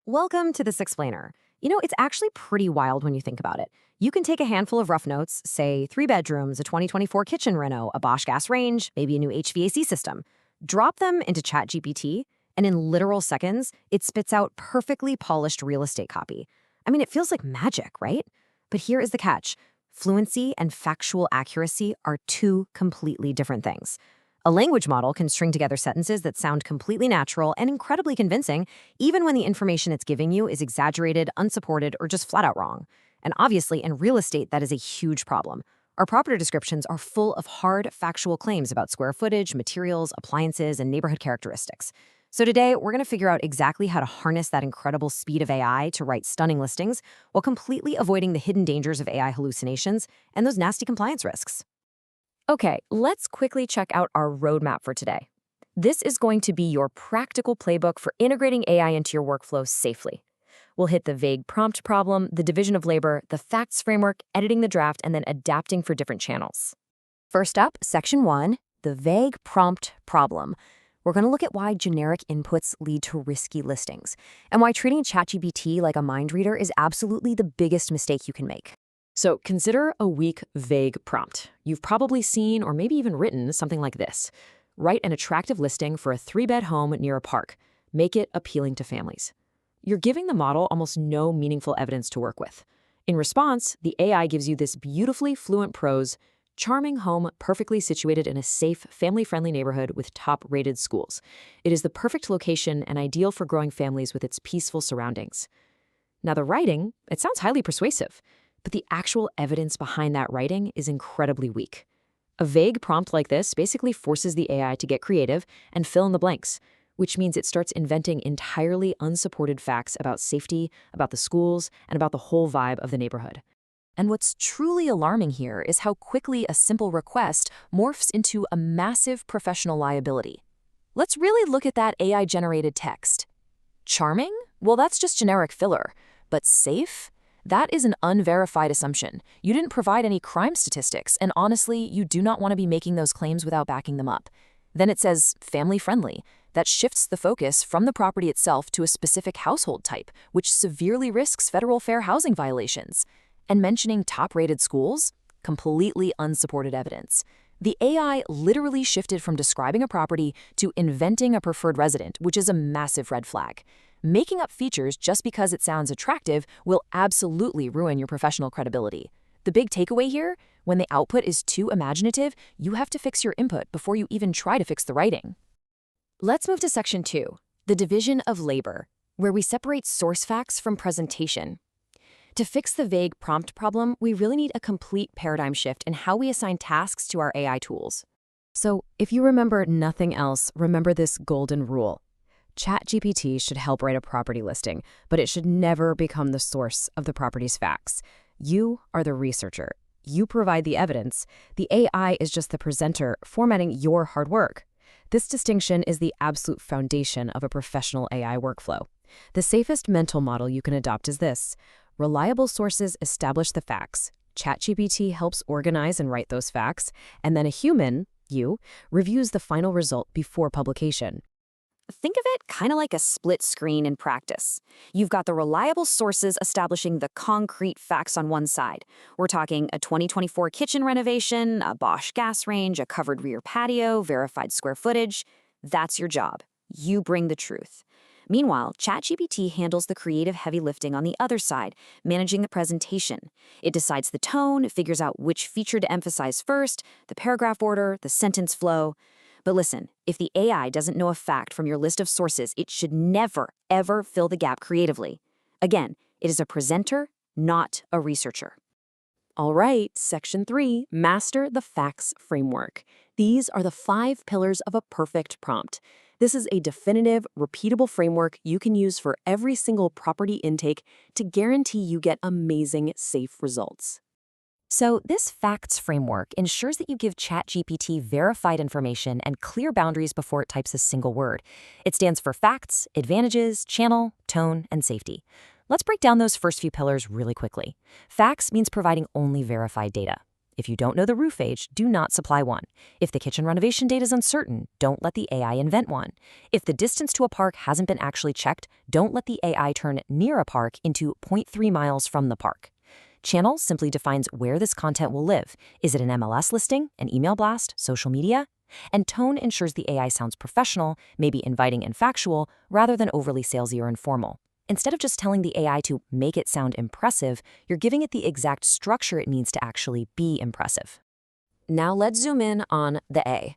Welcome to This Explainer. It's actually pretty wild when you think about it. You can take a handful of rough notes, say 3 bedrooms, a 2024 kitchen reno, a Bosch gas range, maybe a new HVAC system, drop them into ChatGPT, and in literal seconds, it spits out perfectly polished real estate copy. I mean, it feels like magic, right? But here is the catch. Fluency and factual accuracy are two completely different things. A language model can string together sentences that sound completely natural and incredibly convincing, even when the information it's giving you is exaggerated, unsupported, or just flat out wrong. And obviously, in real estate, that is a huge problem. Our property descriptions are full of hard, factual claims about square footage, materials, appliances, and neighborhood characteristics. So today, we're going to figure out exactly how to harness that incredible speed of AI to write stunning listings while completely avoiding the hidden dangers of AI hallucinations and those nasty compliance risks. Okay, let's quickly check out our roadmap for today. This is going to be your practical playbook for integrating AI into your workflow safely. We'll hit the vague prompt problem, the division of labor, the facts framework, editing the draft, and then adapting for different channels. First up, Section 1, the vague prompt problem. We're going to look at why generic inputs lead to risky listings, and why treating ChatGPT like a mind reader is absolutely the biggest mistake you can make. So consider a weak, vague prompt. You've probably seen or maybe even written something like this. Write an attractive listing for a 3-bed home near a park. Make it appealing to families. You're giving the model almost no meaningful evidence to work with. In response, the AI gives you this beautifully fluent prose, charming home perfectly situated in a safe, family-friendly neighborhood with top-rated schools. It is the perfect location and ideal for growing families with its peaceful surroundings. Now the writing, it sounds highly persuasive, but the actual evidence behind that writing is incredibly weak. A vague prompt like this basically forces the AI to get creative and fill in the blanks, which means it starts inventing entirely unsupported facts about safety, about the schools, and about the whole vibe of the neighborhood. And what's truly alarming here is how quickly a simple request morphs into a massive professional liability. Let's really look at that AI-generated text. Charming? Well, that's just generic filler. But safe? That is an unverified assumption. You didn't provide any crime statistics, and honestly, you do not want to be making those claims without backing them up. Then it says family-friendly. That shifts the focus from the property itself to a specific household type, which severely risks federal fair housing violations. And mentioning top-rated schools? Completely unsupported evidence. The AI literally shifted from describing a property to inventing a preferred resident, which is a massive red flag. Making up features just because it sounds attractive will absolutely ruin your professional credibility. The big takeaway here, when the output is too imaginative, you have to fix your input before you even try to fix the writing. Let's move to Section 2, the division of labor, where we separate source facts from presentation. To fix the vague prompt problem, we really need a complete paradigm shift in how we assign tasks to our AI tools. So, if you remember nothing else, remember this golden rule. ChatGPT should help write a property listing, but it should never become the source of the property's facts. You are the researcher. You provide the evidence. The AI is just the presenter, formatting your hard work. This distinction is the absolute foundation of a professional AI workflow. The safest mental model you can adopt is this. Reliable sources establish the facts. ChatGPT helps organize and write those facts, and then a human, you, reviews the final result before publication. Think of it kind of like a split screen in practice. You've got the reliable sources establishing the concrete facts on one side. We're talking a 2024 kitchen renovation, a Bosch gas range, a covered rear patio, verified square footage. That's your job. You bring the truth. Meanwhile, ChatGPT handles the creative heavy lifting on the other side, managing the presentation. It decides the tone, figures out which feature to emphasize first, the paragraph order, the sentence flow. But listen, if the AI doesn't know a fact from your list of sources, it should never, ever fill the gap creatively. Again, it is a presenter, not a researcher. All right, Section 3, master the facts framework. These are the 5 pillars of a perfect prompt. This is a definitive, repeatable framework you can use for every single property intake to guarantee you get amazing, safe results. So this facts framework ensures that you give ChatGPT verified information and clear boundaries before it types a single word. It stands for facts, advantages, channel, tone, and safety. Let's break down those first few pillars really quickly. Facts means providing only verified data. If you don't know the roof age, do not supply one. If the kitchen renovation date is uncertain, don't let the AI invent one. If the distance to a park hasn't been actually checked, don't let the AI turn near a park into 0.3 miles from the park. Channel simply defines where this content will live. Is it an MLS listing, an email blast, social media? And tone ensures the AI sounds professional, maybe inviting and factual, rather than overly salesy or informal. Instead of just telling the AI to make it sound impressive, you're giving it the exact structure it needs to actually be impressive. Now let's zoom in on the A.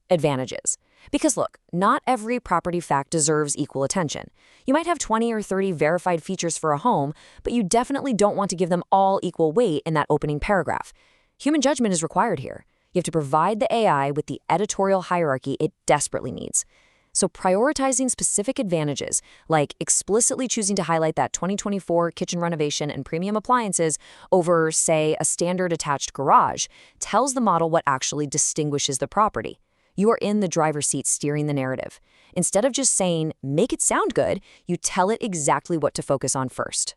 Advantages. Because look, not every property fact deserves equal attention. You might have 20 or 30 verified features for a home, but you definitely don't want to give them all equal weight in that opening paragraph. Human judgment is required here. You have to provide the AI with the editorial hierarchy it desperately needs. So prioritizing specific advantages, like explicitly choosing to highlight that 2024 kitchen renovation and premium appliances over, say, a standard attached garage, tells the model what actually distinguishes the property. You are in the driver's seat steering the narrative. Instead of just saying, make it sound good, you tell it exactly what to focus on first.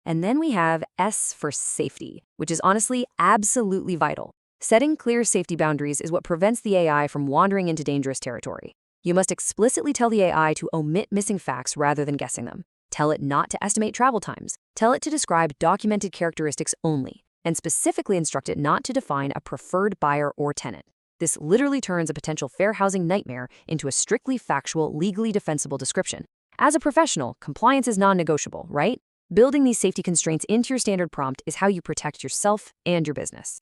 And then we have S for safety, which is honestly absolutely vital. Setting clear safety boundaries is what prevents the AI from wandering into dangerous territory. You must explicitly tell the AI to omit missing facts rather than guessing them. Tell it not to estimate travel times. Tell it to describe documented characteristics only, and specifically instruct it not to define a preferred buyer or tenant. This literally turns a potential fair housing nightmare into a strictly factual, legally defensible description. As a professional, compliance is non-negotiable, right? Building these safety constraints into your standard prompt is how you protect yourself and your business.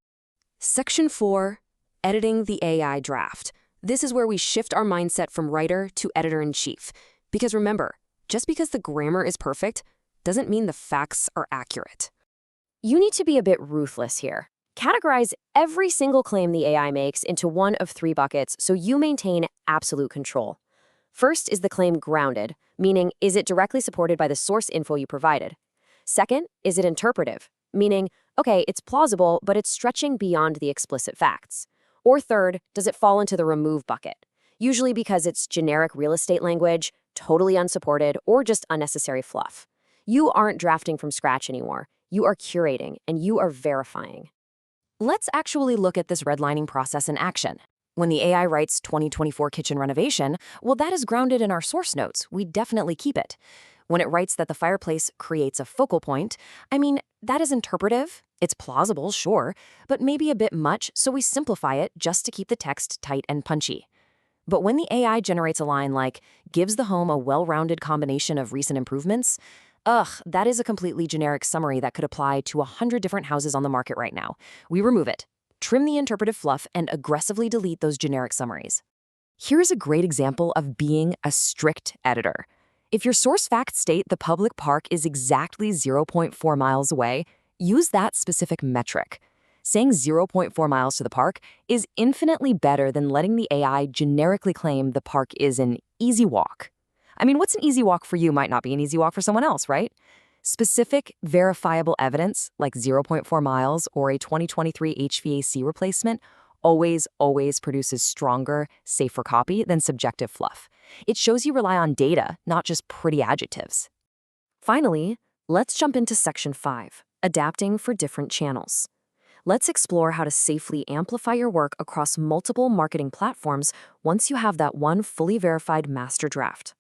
Section 4, editing the AI draft. This is where we shift our mindset from writer to editor-in-chief. Because remember, just because the grammar is perfect doesn't mean the facts are accurate. You need to be a bit ruthless here. Categorize every single claim the AI makes into one of 3 buckets so you maintain absolute control. First is the claim grounded, meaning is it directly supported by the source info you provided? Second, is it interpretive, meaning, okay, it's plausible, but it's stretching beyond the explicit facts. Or third, does it fall into the remove bucket? Usually because it's generic real estate language, totally unsupported, or just unnecessary fluff. You aren't drafting from scratch anymore. You are curating, and you are verifying. Let's actually look at this redlining process in action. When the AI writes 2024 kitchen renovation, well, that is grounded in our source notes. We definitely keep it. When it writes that the fireplace creates a focal point, I mean, that is interpretive. It's plausible, sure, but maybe a bit much, so we simplify it just to keep the text tight and punchy. But when the AI generates a line like, gives the home a well-rounded combination of recent improvements, that is a completely generic summary that could apply to 100 different houses on the market right now. We remove it, trim the interpretive fluff, and aggressively delete those generic summaries. Here's a great example of being a strict editor. If your source facts state the public park is exactly 0.4 miles away, use that specific metric. Saying 0.4 miles to the park is infinitely better than letting the AI generically claim the park is an easy walk. I mean, what's an easy walk for you might not be an easy walk for someone else, right? Specific, verifiable evidence, like 0.4 miles or a 2023 HVAC replacement, always produces stronger, safer copy than subjective fluff. It shows you rely on data, not just pretty adjectives. Finally, let's jump into Section 5, adapting for different channels. Let's explore how to safely amplify your work across multiple marketing platforms once you have that one fully verified master draft.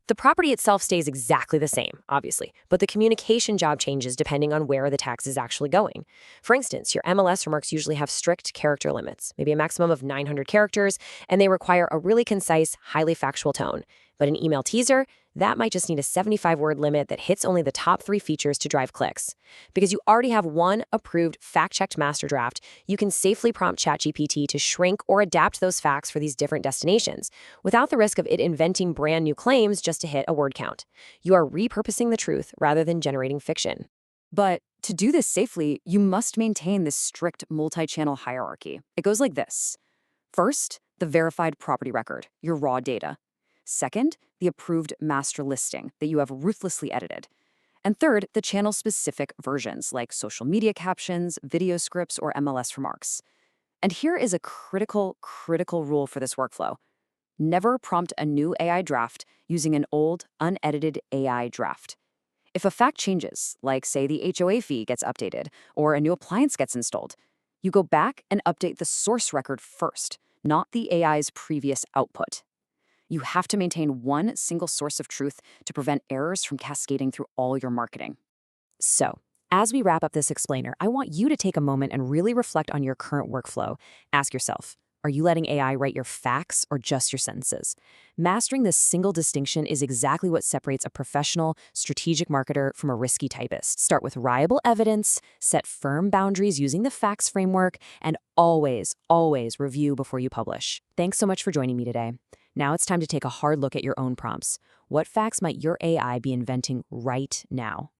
The property itself stays exactly the same, obviously, but the communication job changes depending on where the text is actually going. For instance, your MLS remarks usually have strict character limits, maybe a maximum of 900 characters, and they require a really concise, highly factual tone. But an email teaser, that might just need a 75-word limit that hits only the top 3 features to drive clicks. Because you already have one approved, fact-checked master draft, you can safely prompt ChatGPT to shrink or adapt those facts for these different destinations, without the risk of it inventing brand new claims just to hit a word count. You are repurposing the truth rather than generating fiction. But to do this safely, you must maintain this strict multi-channel hierarchy. It goes like this. First, the verified property record, your raw data. Second, the approved master listing that you have ruthlessly edited. And third, the channel-specific versions like social media captions, video scripts, or MLS remarks. And here is a critical rule for this workflow. Never prompt a new AI draft using an old, unedited AI draft. If a fact changes, like say the HOA fee gets updated or a new appliance gets installed, You go back and update the source record first, not the AI's previous output. You have to maintain one single source of truth to prevent errors from cascading through all your marketing. So, as we wrap up this explainer, I want you to take a moment and really reflect on your current workflow. Ask yourself, are you letting AI write your facts or just your sentences? Mastering this single distinction is exactly what separates a professional, strategic marketer from a risky typist. Start with reliable evidence, set firm boundaries using the facts framework, and always review before you publish. Thanks so much for joining me today. Now it's time to take a hard look at your own prompts. What facts might your AI be inventing right now?